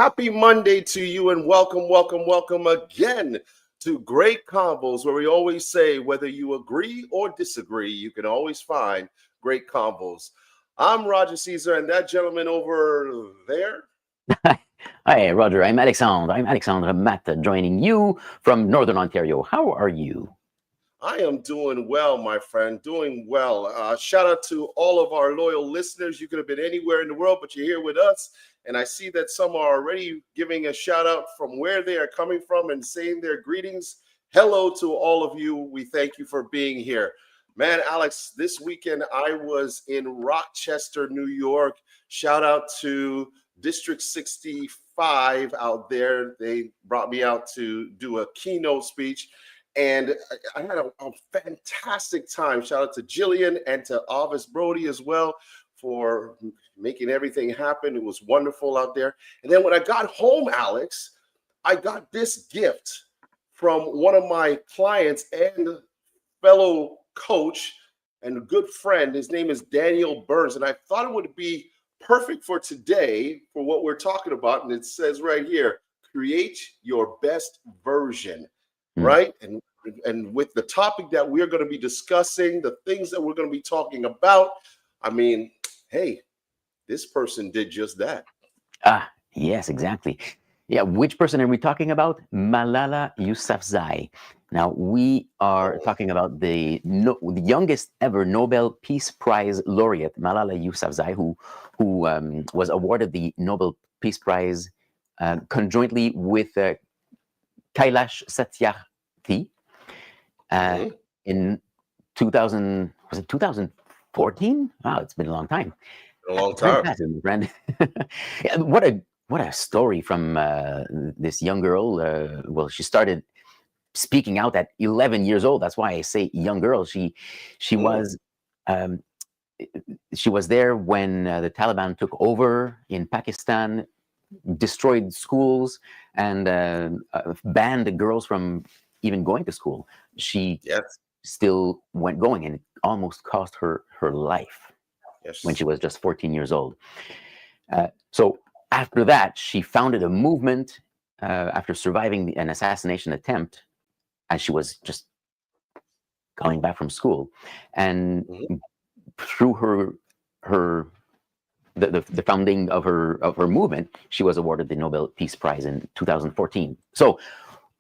Happy Monday to you and welcome again to Great Convos, where we always say whether you agree or disagree, you can always find great convos. I'm Roger Caesar, and that gentleman over there. Hi, Roger. I'm Alexandre. I'm Alexandre Matt, joining you from Northern Ontario. How are you? I am doing well, my friend, doing well. Shout out to all of our loyal listeners. You could have been anywhere in the world, but you're here with us. And I see that some are already giving a shout out from where they are coming from and saying their greetings. Hello to all of you. We thank you for being here. Man, Alex, this weekend I was in Rochester, New York. Shout out to District 65 out there. They brought me out to do a keynote speech. And I had a fantastic time. Shout out to Jillian and to Alvis Brody as well for making everything happen. It was wonderful out there. And then when I got home, Alex, I got this gift from one of my clients and fellow coach and a good friend. His name is Daniel Burns. And I thought it would be perfect for today for what we're talking about. And it says right here, create your best version. Right. And with the topic that we're going to be discussing, the things that we're going to be talking about, I mean, hey, this person did just that. Yes, exactly. Yeah, which person are we talking about? Malala Yousafzai. Now, we are talking about the youngest ever Nobel Peace Prize laureate, Malala Yousafzai, who was awarded the Nobel Peace Prize conjointly with Kailash Satyarthi in 2000, was it 2014? Wow, it's been a long time. A long time. Friend. Yeah, what a story from this young girl. Well, she started speaking out at 11 years old. That's why I say young girl. She was there when the Taliban took over in Pakistan, destroyed schools, and banned the girls from even going to school. She still went going, and it almost cost her life when she was just 14 years old. So after that, she founded a movement after surviving an assassination attempt, as she was just coming back from school, and through the founding of her movement, she was awarded the Nobel Peace Prize in 2014. So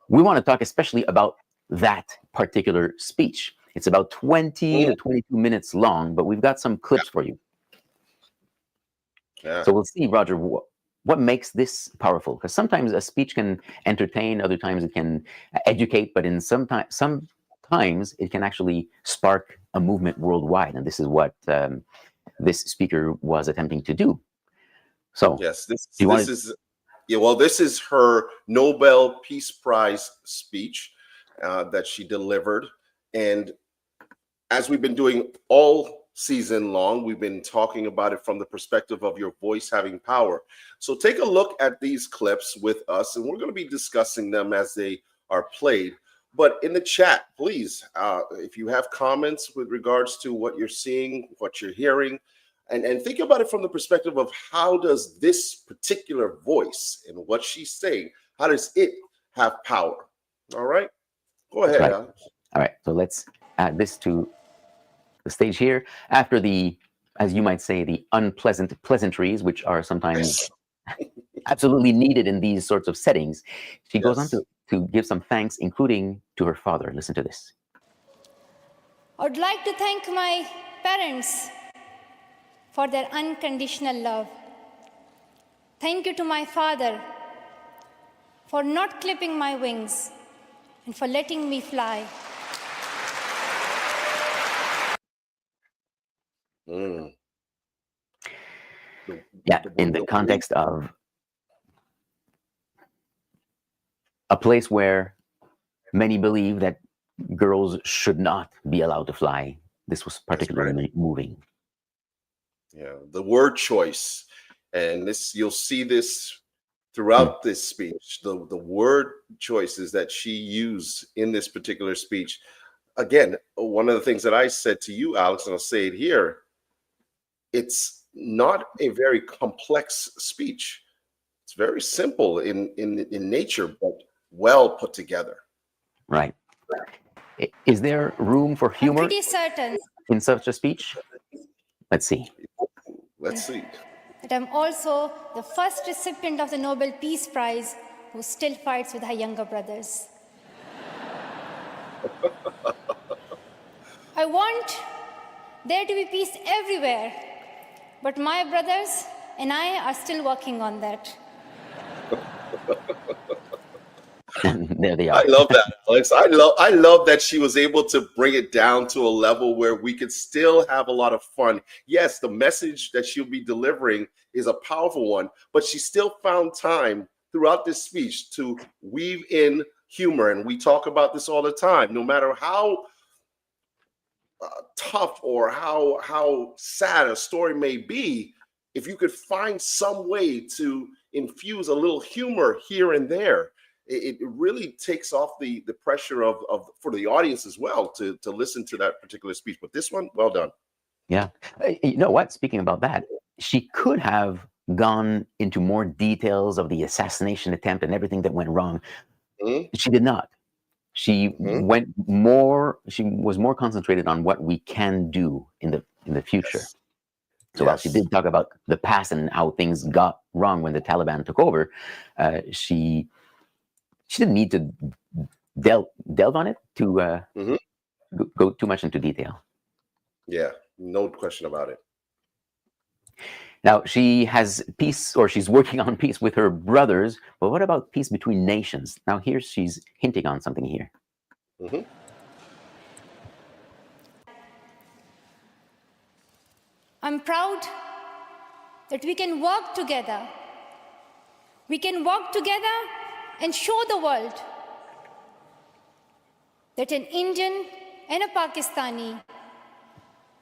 we want to talk especially about that particular speech. It's about 20 to 22 minutes long, but we've got some clips for you. So we'll see, Roger, what makes this powerful? Because sometimes a speech can entertain, other times it can educate, but sometimes it can actually spark a movement worldwide. And this is what this speaker was attempting to do. So this is her Nobel Peace Prize speech that she delivered. And as we've been doing all season long, we've been talking about it from the perspective of your voice having power. So take a look at these clips with us, and we're going to be discussing them as they are played. But in the chat, please, if you have comments with regards to what you're seeing, what you're hearing, and think about it from the perspective of how does this particular voice and what she's saying, how does it have power? All right, go ahead. Right. All right, so let's add this to the stage here. After the, as you might say, the unpleasant pleasantries, which are sometimes absolutely needed in these sorts of settings, she goes on to give some thanks, including to her father. Listen to this. I would like to thank my parents for their unconditional love. Thank you to my father for not clipping my wings and for letting me fly. Yeah, in the context of a place where many believe that girls should not be allowed to fly, this was particularly moving. Yeah, the word choice, and this, you'll see this throughout this speech, the word choices that she used in this particular speech. Again, one of the things that I said to you, Alex, and I'll say it here, it's not a very complex speech. It's very simple in nature, but well put together. Right. Is there room for I'm humor pretty certain in such a speech? Let's see. Let's see. that I'm also the first recipient of the Nobel Peace Prize who still fights with her younger brothers. I want there to be peace everywhere, but my brothers and I are still working on that. There they I are. love that, Alex. I love that she was able to bring it down to a level where we could still have a lot of fun. Yes, the message that she'll be delivering is a powerful one, but she still found time throughout this speech to weave in humor. And we talk about this all the time. No matter how tough or how sad a story may be, if you could find some way to infuse a little humor here and there, it really takes off the pressure of for the audience as well to listen to that particular speech. But this one, well done. Yeah. You know what? Speaking about that, she could have gone into more details of the assassination attempt and everything that went wrong. Mhm. She did not. She Mhm. she was more concentrated on what we can do in the future. Yes. So while she did talk about the past and how things got wrong when the Taliban took over, she didn't need to delve on it to Mhm. go too much into detail. Yeah, no question about it. Now, she has peace, or she's working on peace with her brothers, but what about peace between nations? Now, here she's hinting on something here. Mhm. I'm proud that we can work together. We can work together and show the world that an Indian and a Pakistani,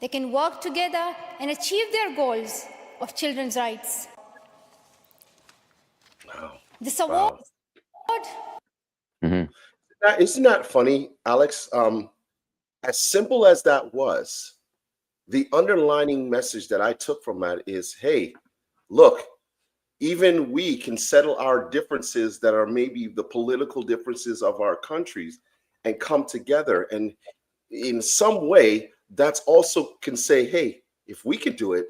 they can work together and achieve their goals of children's rights. Wow. This award, Mhm. Isn't that funny, Alex? As simple as that was, the underlining message that I took from that is, hey, look, even we can settle our differences that are maybe the political differences of our countries and come together. And in some way, that's also can say, hey, if we can do it,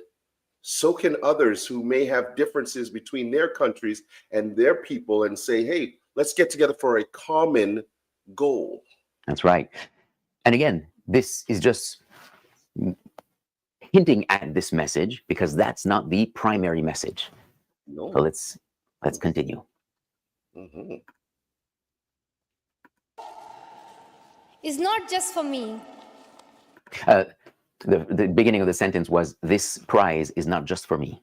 so can others who may have differences between their countries and their people and say, hey, let's get together for a common goal. That's right. And again, this is just hinting at this message because that's not the primary message. No. So let's continue. Mhm. is not just for me. The beginning of the sentence was, "This prize is not just for me."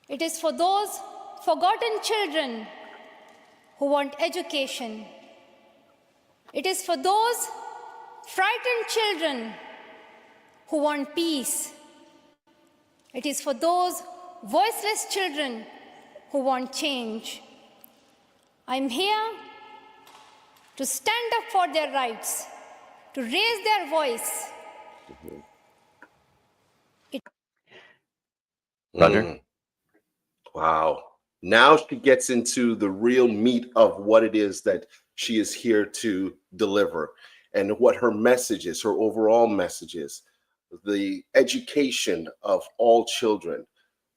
It is for those forgotten children who want education. It is for those frightened children who want peace. It is for those voiceless children who want change. I'm here to stand up for their rights, to raise their voice. Roger? Wow. Now she gets into the real meat of what it is that she is here to deliver and what her message is, her overall message is. The education of all children,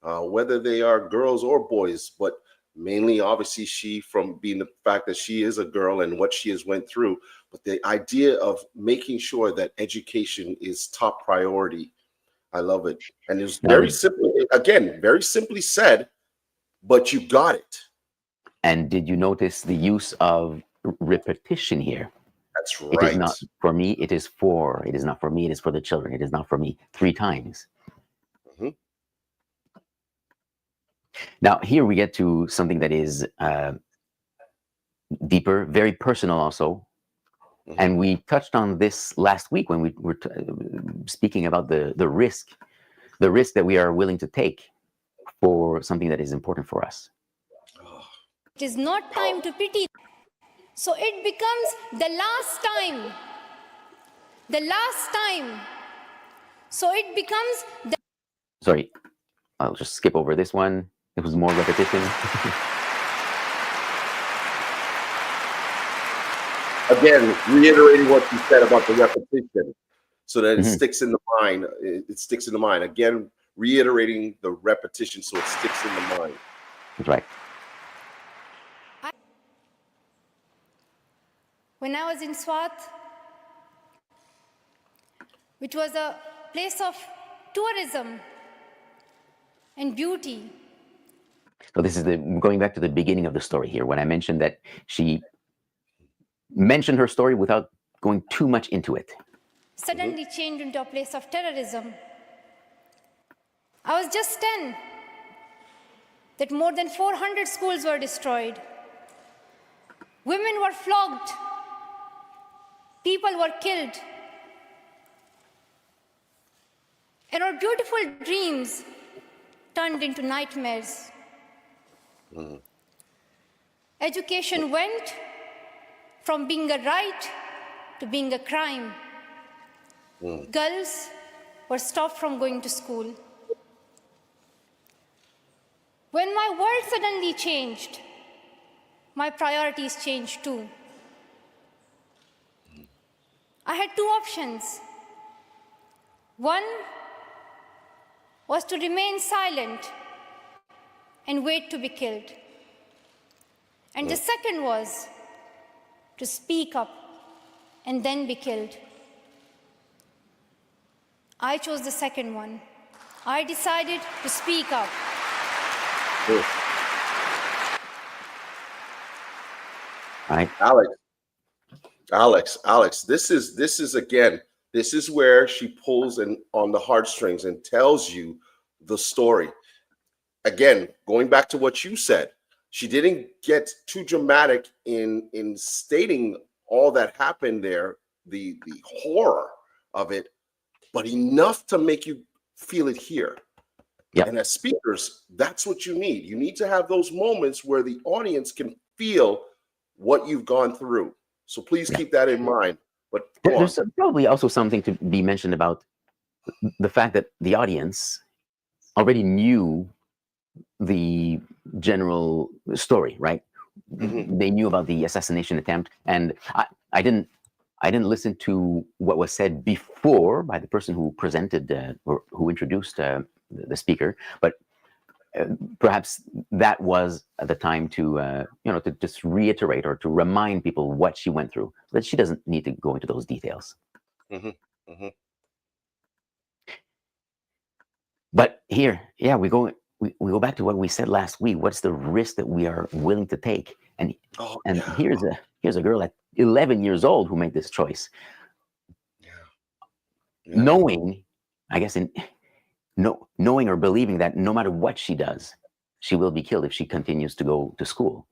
whether they are girls or boys, but mainly obviously she, from being the fact that she is a girl and what she has went through, but the idea of making sure that education is top priority. I love it. And it's very simple, again, very simply said, but you got it. And did you notice the use of repetition here? That's It is right. not for me, it is for. It is not for me, it is for the children. It is not for me. 3 times. Mhm. Now, here we get to something that is deeper, very personal also. And we touched on this last week when we were speaking about the risk that we are willing to take for something that is important for us. It is not time to pity. So it becomes the last time. The last time. So it becomes the Sorry, I'll just skip over this one. It was more repetition. Again, reiterating what you said about the repetition, so that it sticks in the mind. It sticks in the mind. Again, reiterating the repetition so it sticks in the mind. That's right. When I was in Swat, which was a place of tourism and beauty. So this is going back to the beginning of the story here, when I mentioned that she mentioned her story without going too much into it. Suddenly changed into a place of terrorism. I was just 10, that more than 400 schools were destroyed. Women were flogged. People were killed. And our beautiful dreams turned into nightmares. Education went from being a right to being a crime. Girls were stopped from going to school. When my world suddenly changed, my priorities changed too. I had two options. One was to remain silent and wait to be killed. And the second was to speak up and then be killed. I chose the second one. I decided to speak up. Right. Alex, this is again, this is where she pulls on the heartstrings and tells you the story. Again, going back to what you said, she didn't get too dramatic in stating all that happened there, the horror of it, but enough to make you feel it here. Yep. And as speakers, that's what you need. You need to have those moments where the audience can feel what you've gone through. So please keep that in mind. But there's probably also something to be mentioned about the fact that the audience already knew the general story, right? They knew about the assassination attempt, and I didn't listen to what was said before by the person who presented or who introduced the speaker, but perhaps that was the time to to just reiterate or to remind people what she went through, so that she doesn't need to go into those details. But here, yeah, we go back to what we said last week. What's the risk that we are willing to take? And here's a girl at 11 years old who made this choice, knowing, I guess, knowing or believing that no matter what she does, she will be killed if she continues to go to school.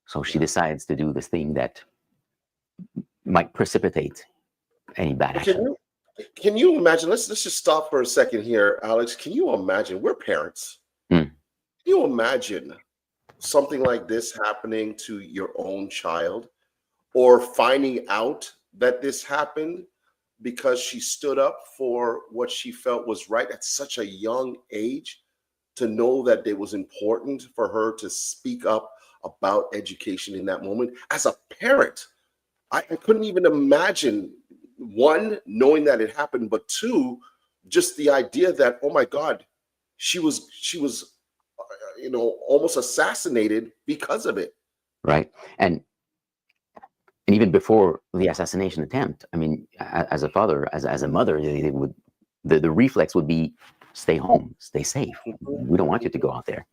So she decides to do this thing that might precipitate any bad action. Can you imagine? Let's just stop for a second here, Alex. Can you imagine? We're parents. Can you imagine something like this happening to your own child, or finding out that this happened because she stood up for what she felt was right at such a young age, to know that it was important for her to speak up about education in that moment? As a parent, I couldn't even imagine, one, knowing that it happened, but two, just the idea that, oh my God, she was almost assassinated because of it. Right. And even before the assassination attempt, I mean, as a father, as a mother, the reflex would be, stay home, stay safe. We don't want you to go out there.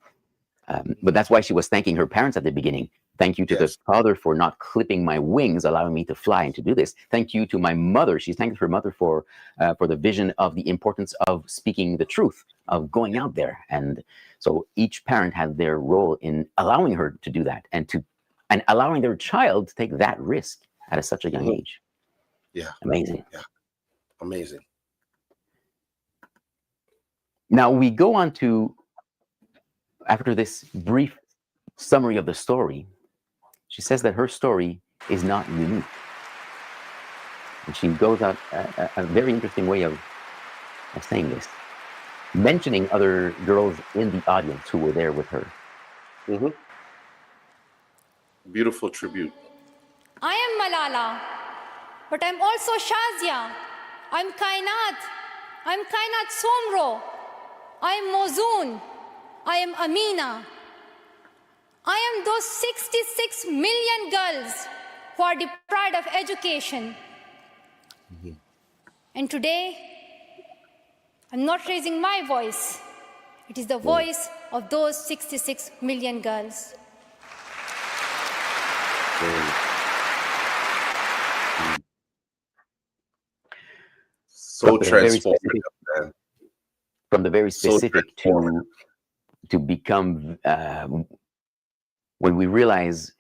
But that's why she was thanking her parents at the beginning. Thank you to the father for not clipping my wings, allowing me to fly and to do this. Thank you to my mother. She's thanking her mother for the vision of the importance of speaking the truth, of going out there. And so each parent has their role in allowing her to do that, and allowing their child to take that risk at such a young age. Yeah. Amazing. Yeah. Amazing. Now we go on to, after this brief summary of the story, she says that her story is not unique. And she goes out a very interesting way of saying this. mentioning other girls in the audience who were there with her. Mm-hmm. Beautiful tribute. I am Malala, but I'm also Shazia. I'm Kainat. I'm Kainat Somro. I'm Mozoon. I am Amina. I am those 66 million girls who are deprived of education. Mm-hmm. And today, I'm not raising my voice. It is the voice of those 66 million girls. So transformative, man. From the very specific to become, when we realize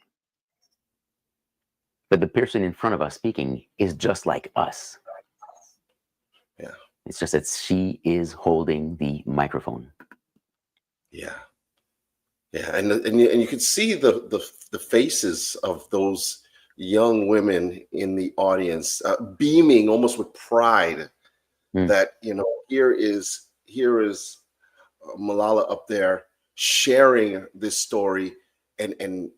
that the person in front of us speaking is just like us. Yeah. It's just that she is holding the microphone. Yeah. Yeah. And you can see the faces of those young women in the audience beaming almost with pride that, you know, here is Malala up there sharing this story and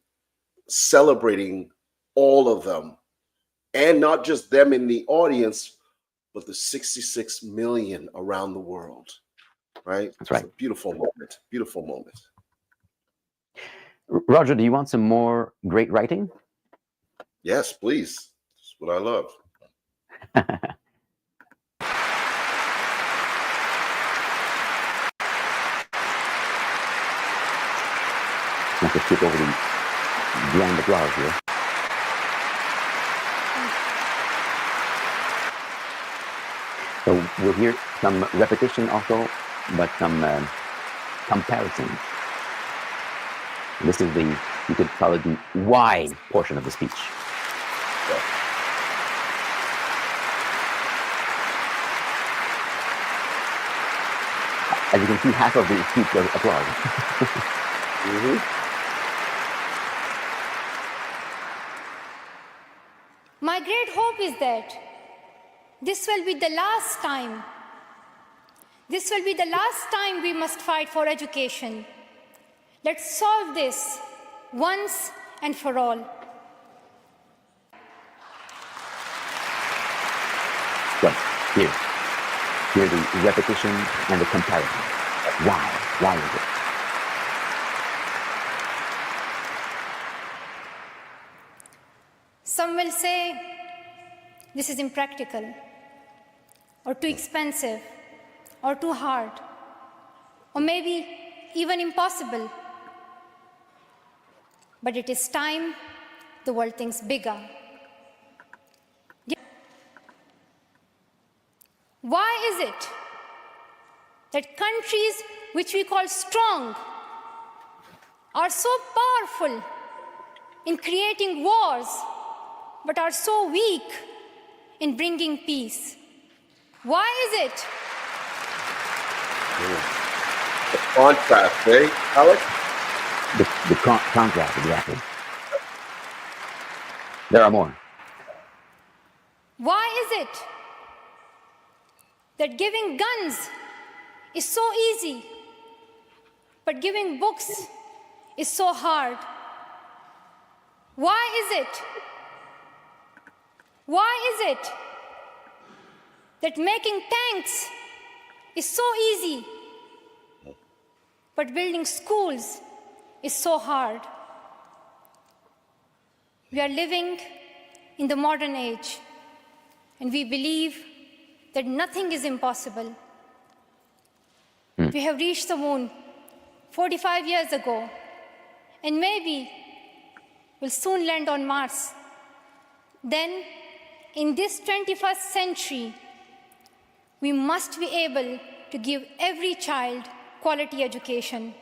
celebrating all of them, and not just them in the audience, but the 66 million around the world. Right? That's right. It's a beautiful moment. Beautiful moment. Roger, do you want some more great writing? Yes, please. That's what I love. I have to skip over the grand applause here. So we'll hear some repetition also, but some comparison. This is the, you could call it the why portion of the speech. Yeah. As you can see, half of the speech was applause. Mm-hmm. My great hope is that this will be the last time. This will be the last time we must fight for education. Let's solve this once and for all. So, here the repetition and the comparison. Why? Why is it? Some will say this is impractical, or too expensive, or too hard, or maybe even impossible. But it is time the world thinks bigger. Why is it that countries which we call strong are so powerful in creating wars, but are so weak in bringing peace? Why is it? The contrast, eh, Alex? The contrast, exactly. There are more. Why is it that giving guns is so easy, but giving books is so hard? Why is it? Why is it that making tanks is so easy, but building schools is so hard? We are living in the modern age, and we believe that nothing is impossible. We have reached the moon 45 years ago, and maybe we'll soon land on Mars. Then, in this 21st century, we must be able to give every child quality education.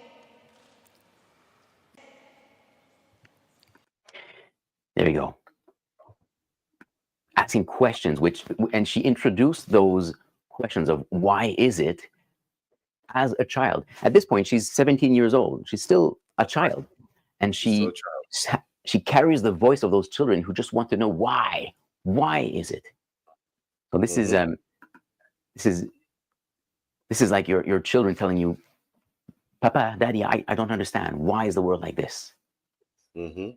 There we go. Asking questions, and she introduced those questions of why is it as a child. At this point, she's 17 years old. She's still a child. And she carries the voice of those children who just want to know why. Why is it? So this is This is like your children telling you, Papa, Daddy, I don't understand. Why is the world like this? Mm-hmm.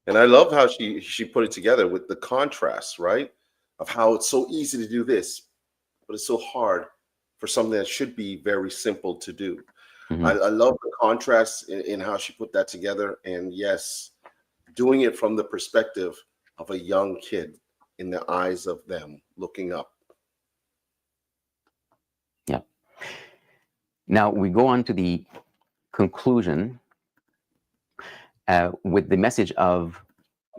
And I love how she put it together with the contrast, right? Of how it's so easy to do this, but it's so hard for something that should be very simple to do. Mm-hmm. I love the contrast in how she put that together. And yes, doing it from the perspective of a young kid in the eyes of them looking up. Yeah. Now we go on to the conclusion with the message of,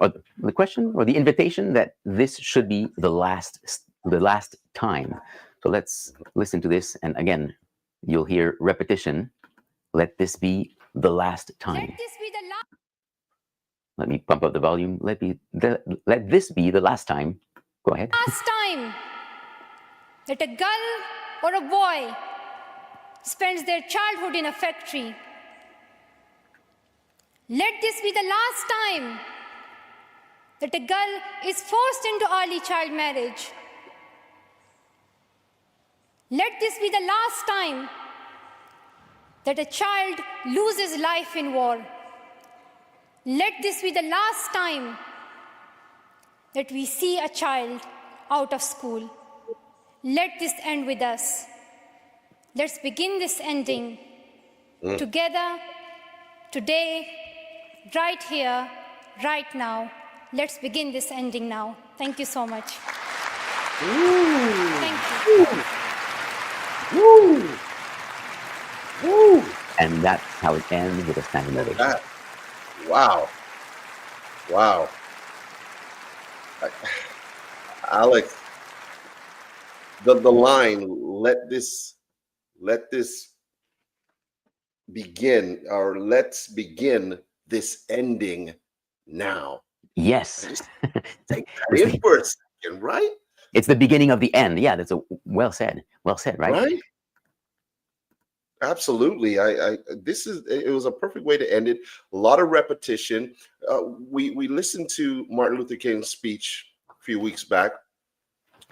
or the question or the invitation that this should be the last time. So let's listen to this, and again, you'll hear repetition. Let this be the last time. Let this be the last. Let me pump up the volume. Let this be the last time. Go ahead. Last time that a girl or a boy spends their childhood in a factory. Let this be the last time that a girl is forced into early child marriage. Let this be the last time that a child loses life in war. Let this be the last time that we see a child out of school. Let this end with us. Let's begin this ending together, today, right here, right now. Let's begin this ending now. Thank you so much. Thank you. And that's how it ends, with a standing ovation. Wow. Wow. Alex, the line, let this begin, or let's begin this ending now. Yes. Take that in for a second, right? It's the beginning of the end. Yeah, that's well said. Well said, right? Right? Absolutely. It was a perfect way to end it. A lot of repetition. We listened to Martin Luther King's speech a few weeks back,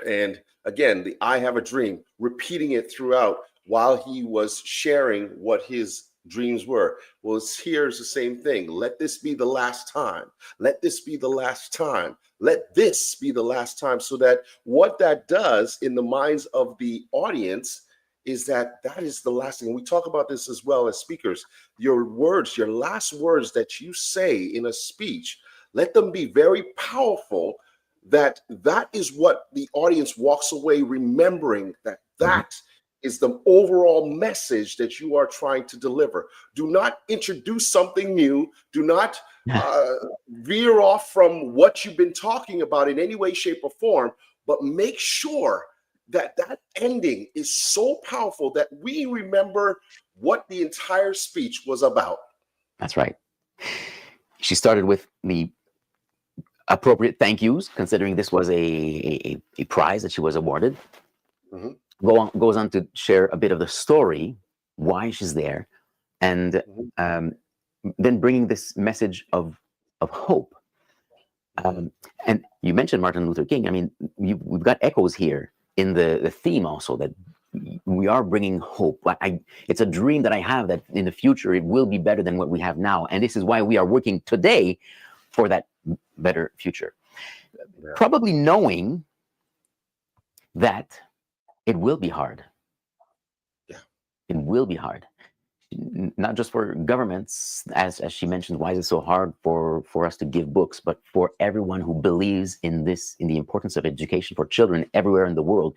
and again, the I have a dream, repeating it throughout while he was sharing what his dreams were. Well, here's the same thing. Let this be the last time. Let this be the last time. Let this be the last time. So that what that does in the minds of the audience is that is the last thing. We talk about this as well as speakers. Your words, your last words that you say in a speech, let them be very powerful, that is what the audience walks away remembering, that is the overall message that you are trying to deliver. Do not introduce something new. Do not veer off from what you've been talking about in any way, shape, or form, but make sure that ending is so powerful that we remember what the entire speech was about. That's right. She started with the appropriate thank yous, considering this was a prize that she was awarded. Goes on to share a bit of the story, why she's there, and then bringing this message of hope. And you mentioned Martin Luther King. I mean, we've got echoes here in the theme also, that we are bringing hope. It's a dream that I have, that in the future it will be better than what we have now, and this is why we are working today for that better future. Yeah. Probably knowing that it will be hard. Yeah, it will be hard. Not just for governments, as she mentioned, why is it so hard for us to give books, but for everyone who believes in the importance of education for children everywhere in the world.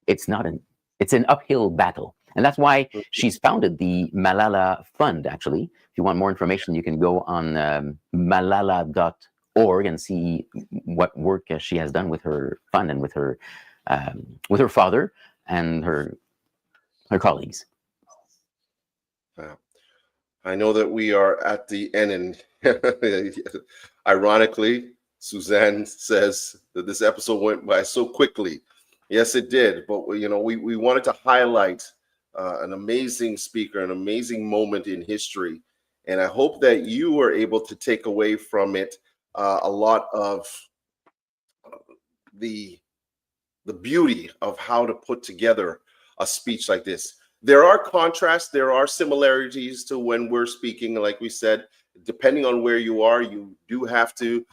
It's an uphill battle. And that's why she's founded the Malala Fund, actually. If you want more information, you can go on malala.org and see what work she has done with her fund and with her father and her colleagues. I know that we are at the end, and ironically, Suzanne says that this episode went by so quickly. Yes, it did. But we wanted to highlight an amazing speaker, an amazing moment in history, and I hope that you were able to take away from it a lot of the beauty of how to put together a speech like this. There are contrasts, there are similarities to when we're speaking. Like we said, depending on where you are, you do have to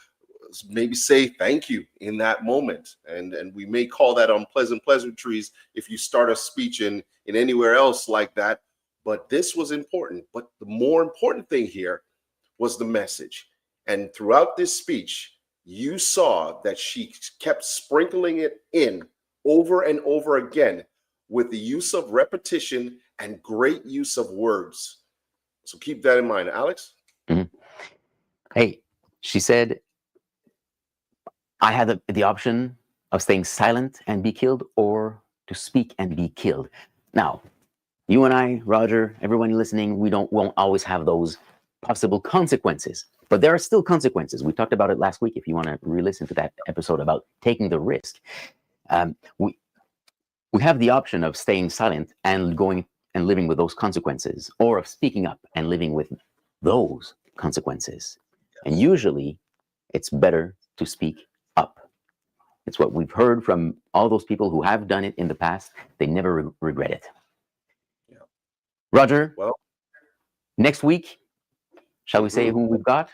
maybe say thank you in that moment. And we may call that unpleasant pleasantries if you start a speech in anywhere else like that. But this was important. But the more important thing here was the message. And throughout this speech, you saw that she kept sprinkling it in over and over again with the use of repetition and great use of words. So keep that in mind. Alex? Mm-hmm. Hey, she said, I had the option of staying silent and be killed, or to speak and be killed. Now, you and I, Roger, everyone listening, won't always have those possible consequences, but there are still consequences. We talked about it last week. If you want to re-listen to that episode about taking the risk, we have the option of staying silent and going and living with those consequences, or of speaking up and living with those consequences. And usually, it's better to speak up. It's what we've heard from all those people who have done it in the past. They never regret it. Yeah. Roger, well, next week, shall we say who we've got?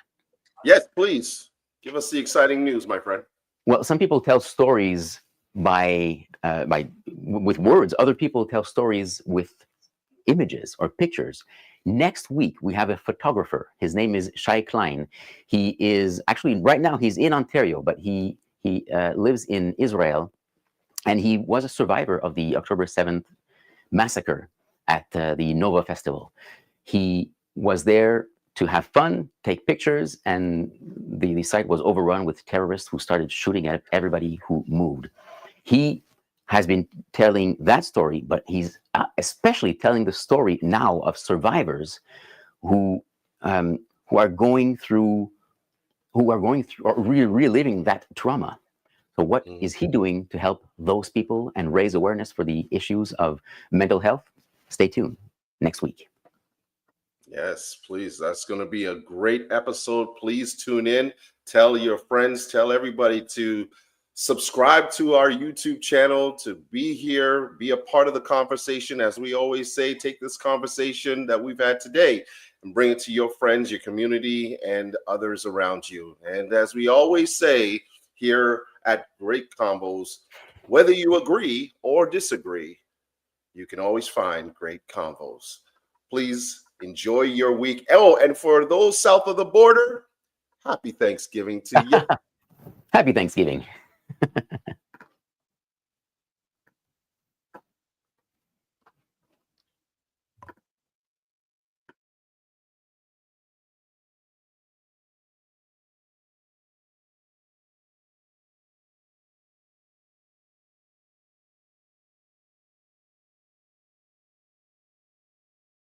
Yes, please. Give us the exciting news, my friend. Well, some people tell stories with words. Other people tell stories with images or pictures. Next week, we have a photographer. His name is Shai Klein. He is actually, right now, he's in Ontario, but he lives in Israel, and he was a survivor of the October 7th massacre at the Nova Festival. He was there to have fun, take pictures, and the site was overrun with terrorists who started shooting at everybody who moved. He has been telling that story, but he's especially telling the story now of survivors who are going through or reliving that trauma. So what is he doing to help those people and raise awareness for the issues of mental health? Stay tuned next week. Yes, please. That's going to be a great episode. Please tune in. Tell your friends, tell everybody to subscribe to our YouTube channel, to be here, be a part of the conversation. As we always say, take this conversation that we've had today and bring it to your friends, your community, and others around you. And as we always say here at Great Convos, whether you agree or disagree, you can always find great convos. Please enjoy your week. Oh, and for those south of the border, happy Thanksgiving to you. Happy Thanksgiving.